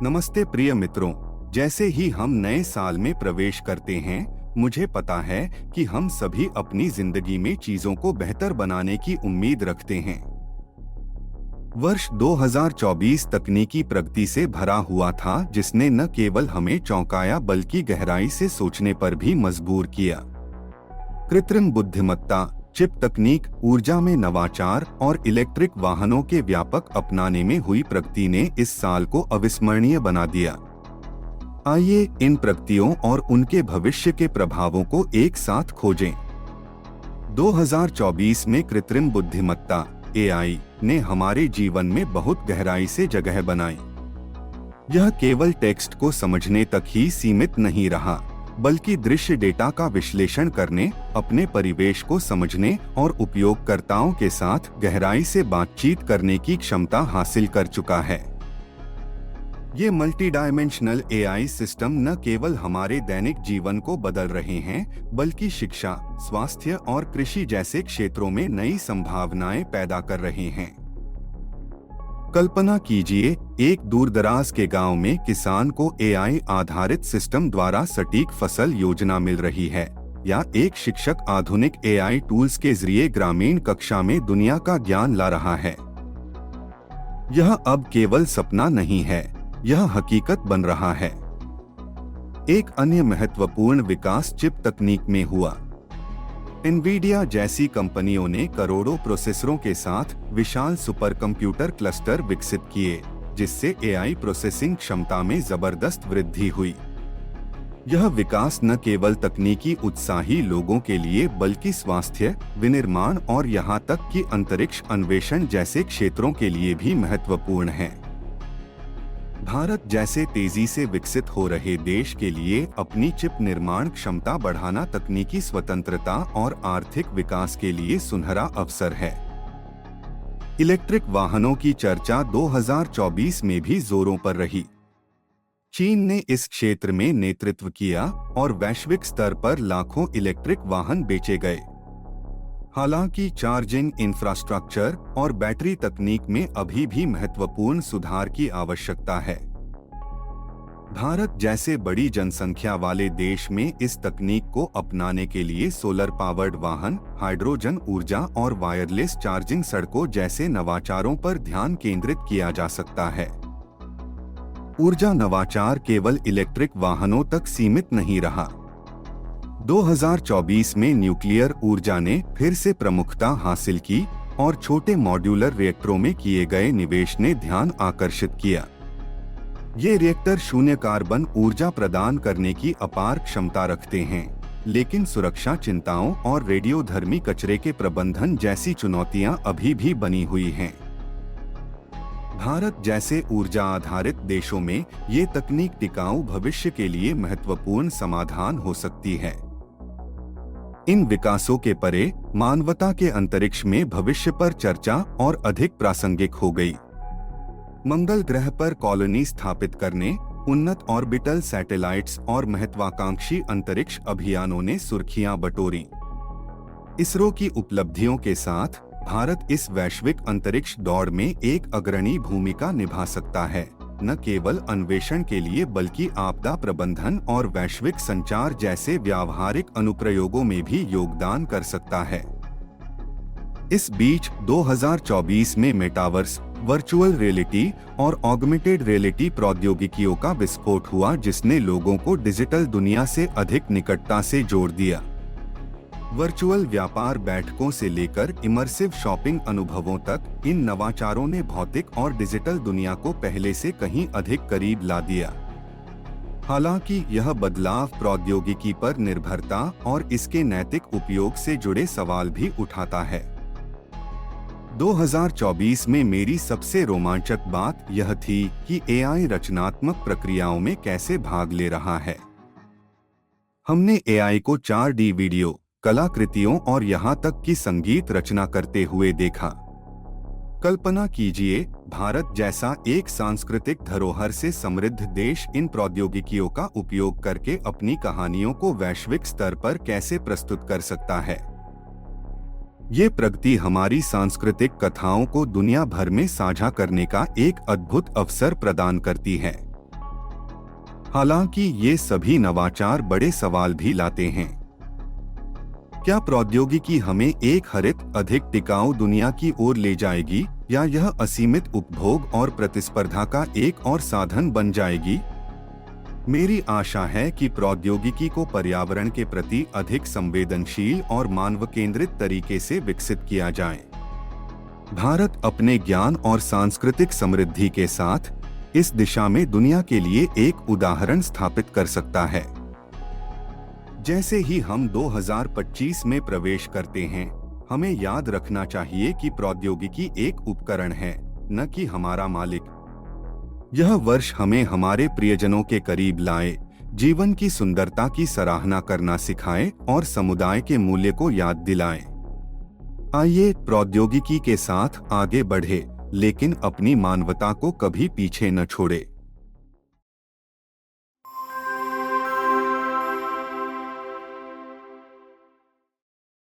नमस्ते प्रिय मित्रों, जैसे ही हम नए साल में प्रवेश करते हैं, मुझे पता है कि हम सभी अपनी जिंदगी में चीजों को बेहतर बनाने की उम्मीद रखते हैं। वर्ष 2024 तकनीकी प्रगति से भरा हुआ था, जिसने न केवल हमें चौंकाया बल्कि गहराई से सोचने पर भी मजबूर किया। कृत्रिम बुद्धिमत्ता, चिप तकनीक, ऊर्जा में नवाचार और इलेक्ट्रिक वाहनों के व्यापक अपनाने में हुई प्रगति ने इस साल को अविस्मरणीय बना दिया। आइए इन प्रगतियों और उनके भविष्य के प्रभावों को एक साथ खोजें। 2024 में कृत्रिम बुद्धिमत्ता (AI) ने हमारे जीवन में बहुत गहराई से जगह बनाई। यह केवल टेक्स्ट को समझने तक ही सीमित नहीं रहा, बल्कि दृश्य डेटा का विश्लेषण करने, अपने परिवेश को समझने और उपयोगकर्ताओं के साथ गहराई से बातचीत करने की क्षमता हासिल कर चुका है। ये मल्टी डायमेंशनल AI सिस्टम न केवल हमारे दैनिक जीवन को बदल रहे हैं, बल्कि शिक्षा, स्वास्थ्य और कृषि जैसे क्षेत्रों में नई संभावनाएं पैदा कर रहे हैं। कल्पना कीजिए, एक दूरदराज के गांव में किसान को AI आधारित सिस्टम द्वारा सटीक फसल योजना मिल रही है, या एक शिक्षक आधुनिक AI टूल्स के जरिए ग्रामीण कक्षा में दुनिया का ज्ञान ला रहा है। यह अब केवल सपना नहीं है, यह हकीकत बन रहा है। एक अन्य महत्वपूर्ण विकास चिप तकनीक में हुआ। एनवीडिया जैसी कंपनियों ने करोड़ों प्रोसेसरों के साथ विशाल सुपर कंप्यूटर क्लस्टर विकसित किए, जिससे AI प्रोसेसिंग क्षमता में जबरदस्त वृद्धि हुई। यह विकास न केवल तकनीकी उत्साही लोगों के लिए बल्कि स्वास्थ्य, विनिर्माण और यहां तक कि अंतरिक्ष अन्वेषण जैसे क्षेत्रों के लिए भी महत्वपूर्ण है। भारत जैसे तेजी से विकसित हो रहे देश के लिए अपनी चिप निर्माण क्षमता बढ़ाना तकनीकी स्वतंत्रता और आर्थिक विकास के लिए सुनहरा अवसर है। इलेक्ट्रिक वाहनों की चर्चा 2024 में भी जोरों पर रही। चीन ने इस क्षेत्र में नेतृत्व किया और वैश्विक स्तर पर लाखों इलेक्ट्रिक वाहन बेचे गए। हालांकि चार्जिंग इंफ्रास्ट्रक्चर और बैटरी तकनीक में अभी भी महत्वपूर्ण सुधार की आवश्यकता है। भारत जैसे बड़ी जनसंख्या वाले देश में इस तकनीक को अपनाने के लिए सोलर पावर्ड वाहन, हाइड्रोजन ऊर्जा और वायरलेस चार्जिंग सड़कों जैसे नवाचारों पर ध्यान केंद्रित किया जा सकता है। ऊर्जा नवाचार केवल इलेक्ट्रिक वाहनों तक सीमित नहीं रहा। 2024 में न्यूक्लियर ऊर्जा ने फिर से प्रमुखता हासिल की और छोटे मॉड्यूलर रिएक्टरों में किए गए निवेश ने ध्यान आकर्षित किया। ये रिएक्टर शून्य कार्बन ऊर्जा प्रदान करने की अपार क्षमता रखते हैं, लेकिन सुरक्षा चिंताओं और रेडियोधर्मी कचरे के प्रबंधन जैसी चुनौतियां अभी भी बनी हुई हैं। भारत जैसे ऊर्जा आधारित देशों में ये तकनीक टिकाऊ भविष्य के लिए महत्वपूर्ण समाधान हो सकती है। इन विकासों के परे मानवता के अंतरिक्ष में भविष्य पर चर्चा और अधिक प्रासंगिक हो गई। मंगल ग्रह पर कॉलोनी स्थापित करने, उन्नत ऑर्बिटल सैटेलाइट्स और महत्वाकांक्षी अंतरिक्ष अभियानों ने सुर्खियां बटोरी। इसरो की उपलब्धियों के साथ भारत इस वैश्विक अंतरिक्ष दौड़ में एक अग्रणी भूमिका निभा सकता है, न केवल अन्वेषण के लिए बल्कि आपदा प्रबंधन और वैश्विक संचार जैसे व्यावहारिक अनुप्रयोगों में भी योगदान कर सकता है। इस बीच 2024 में मेटावर्स, वर्चुअल रियलिटी और ऑगमेंटेड रियलिटी प्रौद्योगिकियों का विस्फोट हुआ, जिसने लोगों को डिजिटल दुनिया से अधिक निकटता से जोड़ दिया। वर्चुअल व्यापार बैठकों से लेकर इमर्सिव शॉपिंग अनुभवों तक, इन नवाचारों ने भौतिक और डिजिटल दुनिया को पहले से कहीं अधिक करीब ला दिया। हालांकि यह बदलाव प्रौद्योगिकी पर निर्भरता और इसके नैतिक उपयोग से जुड़े सवाल भी उठाता है। 2024 में मेरी सबसे रोमांचक बात यह थी कि AI रचनात्मक प्रक्रियाओं में कैसे भाग ले रहा है। हमने AI को 4D वीडियो, कलाकृतियों और यहाँ तक कि संगीत रचना करते हुए देखा। कल्पना कीजिए, भारत जैसा एक सांस्कृतिक धरोहर से समृद्ध देश इन प्रौद्योगिकियों का उपयोग करके अपनी कहानियों को वैश्विक स्तर पर कैसे प्रस्तुत कर सकता है। ये प्रगति हमारी सांस्कृतिक कथाओं को दुनिया भर में साझा करने का एक अद्भुत अवसर प्रदान करती है। हालांकि ये सभी नवाचार बड़े सवाल भी लाते हैं। क्या प्रौद्योगिकी हमें एक हरित, अधिक टिकाऊ दुनिया की ओर ले जाएगी, या यह असीमित उपभोग और प्रतिस्पर्धा का एक और साधन बन जाएगी? मेरी आशा है कि प्रौद्योगिकी को पर्यावरण के प्रति अधिक संवेदनशील और मानव केंद्रित तरीके से विकसित किया जाए। भारत अपने ज्ञान और सांस्कृतिक समृद्धि के साथ इस दिशा में दुनिया के लिए एक उदाहरण स्थापित कर सकता है। जैसे ही हम 2025 में प्रवेश करते हैं, हमें याद रखना चाहिए कि प्रौद्योगिकी एक उपकरण है, न कि हमारा मालिक। यह वर्ष हमें हमारे प्रियजनों के करीब लाए, जीवन की सुंदरता की सराहना करना सिखाए और समुदाय के मूल्य को याद दिलाए। आइए प्रौद्योगिकी के साथ आगे बढ़े, लेकिन अपनी मानवता को कभी पीछे न छोड़े।